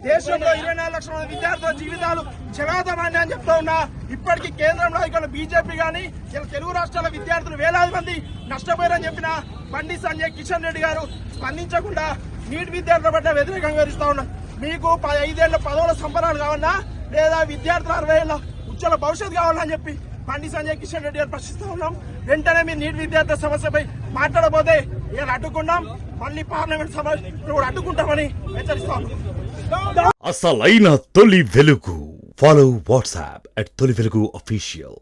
దేశంలో 24 లక్షల మంది విద్యార్థుల జీవితాలు జగదమాన్ని అని చెప్తా ఉన్నా. ఇప్పటికీ కేంద్రంలో ఇక్కడ బీజేపీ గానీ తెలుగు రాష్ట్రాల విద్యార్థులు వేలాది మంది నష్టపోయారని చెప్పిన బండి సంజయ్ కిషన్ రెడ్డి గారు స్పందించకుండా నీట్ విద్యార్థుల పట్ల వ్యతిరేకంగా వివరిస్తా ఉన్నారు. మీకు 5 ఏళ్ల పదవుల సంబరాలు కావాలన్నా లేదా విద్యార్థుల 60 ఏళ్ల ఉజ్వల భవిష్యత్తు కావాలని చెప్పి బండి సంజయ్ కిషన్ రెడ్డి గారు ప్రశ్నిస్తూ ఉన్నాం. వెంటనే మీరు నీట్ విద్యార్థుల సమస్యపై మాట్లాడబోతే ఇలా అడ్డుకున్నాం, మళ్ళీ పార్లమెంట్ సభ కూడా అడ్డుకుంటామని హెచ్చరిస్తా ఉన్నాం. అసలైన తొలి వెలుగు. ఫాలో వాట్సాప్ @తొలి వెలుగు official.